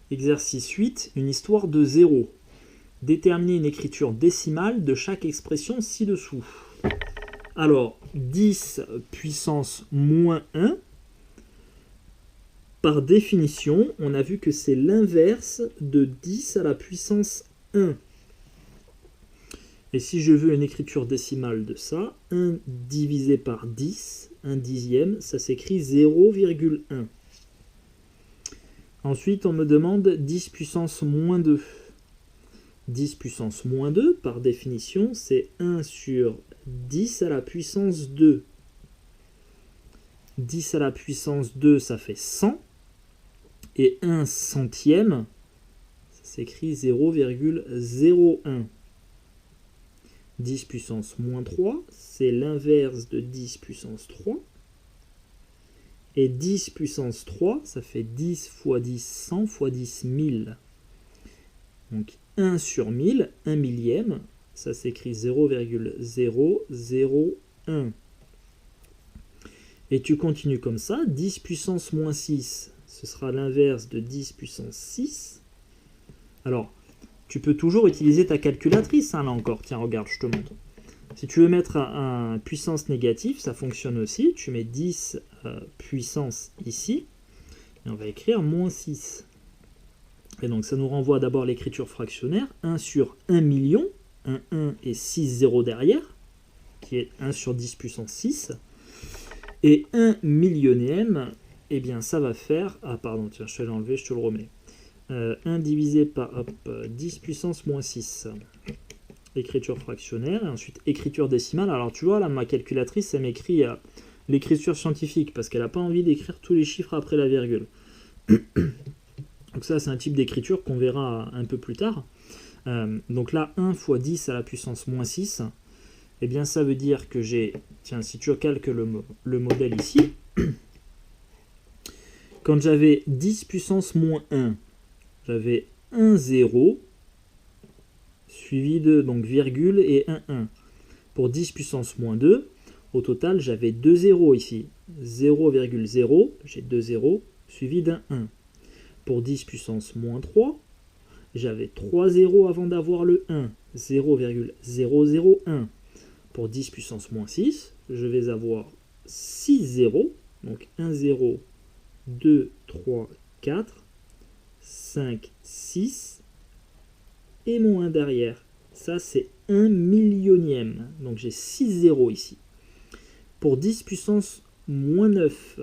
Exercice 8, une histoire de 0. Déterminer une écriture décimale de chaque expression ci-dessous. Alors, 10 puissance moins 1, par définition, on a vu que c'est l'inverse de 10 à la puissance 1. Et si je veux une écriture décimale de ça, 1 divisé par 10, 1 dixième, ça s'écrit 0,1. Ensuite, on me demande 10 puissance moins 2. 10 puissance moins 2, par définition, c'est 1 sur 10 à la puissance 2. 10 à la puissance 2, ça fait 100. Et 1 centième, ça s'écrit 0,01. 10 puissance moins 3, c'est l'inverse de 10 puissance 3. Et 10 puissance 3, ça fait 10 fois 10, 100 fois 10, 1000. Donc 1 sur 1000, 1 millième, ça s'écrit 0,001. Et tu continues comme ça, 10 puissance moins 6, ce sera l'inverse de 10 puissance 6. Alors, tu peux toujours utiliser ta calculatrice, hein, là encore. Tiens, regarde, je te montre. Si tu veux mettre un puissance négatif, ça fonctionne aussi. Tu mets 10 puissance ici, et on va écrire moins 6. Et donc, ça nous renvoie d'abord l'écriture fractionnaire, 1 sur 1 million, 1 et 6 zéros derrière, qui est 1 sur 10 puissance 6. Et 1 millionième, eh bien, ça va faire... Ah, pardon, tiens, je vais l'enlever, je te le remets. 1 divisé par 10 puissance moins 6. Écriture fractionnaire, et ensuite écriture décimale. Alors, tu vois, là, ma calculatrice, elle m'écrit l'écriture scientifique, parce qu'elle n'a pas envie d'écrire tous les chiffres après la virgule. Donc ça, c'est un type d'écriture qu'on verra un peu plus tard. Donc là, 1 fois 10 à la puissance moins 6, eh bien, ça veut dire que j'ai... Tiens, si tu calques le modèle ici, quand j'avais 10 puissance moins 1, j'avais 1 0, suivi de donc virgule et 1 1. Pour 10 puissance moins 2, au total, j'avais 2 zéros ici. 0,0, j'ai 2 zéros, suivi d'un 1. Pour 10 puissance moins 3, j'avais 3 zéros avant d'avoir le 1. 0,001. Pour 10 puissance moins 6, je vais avoir 6 zéros. Donc 1 0, 2, 3, 4, 5, 6. Et mon 1 derrière. Ça, c'est 1 millionième. Donc j'ai 6 zéros ici. Pour 10 puissance moins 9,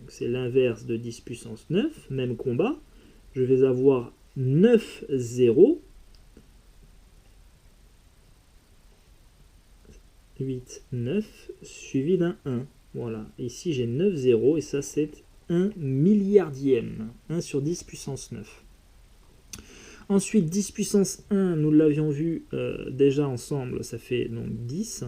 c'est l'inverse de 10 puissance 9, même combat, je vais avoir 9 zéros, 8, 9, suivi d'un 1. Voilà, ici j'ai 9 zéros, et ça c'est 1 milliardième, 1 sur 10 puissance 9. Ensuite, 10 puissance 1, nous l'avions vu déjà ensemble, ça fait donc 10.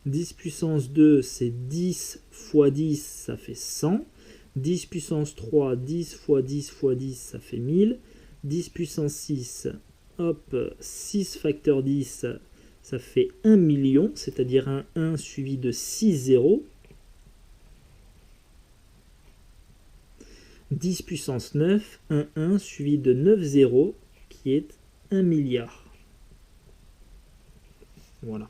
10 puissance 2, c'est 10 fois 10, ça fait 100. 10 puissance 3, 10 fois 10 fois 10, ça fait 1000. 10 puissance 6, hop, 6 facteur 10, ça fait 1 million, c'est-à-dire un 1 suivi de 6 zéros. 10 puissance 9, un 1 suivi de 9 zéros, qui est 1 milliard. Voilà.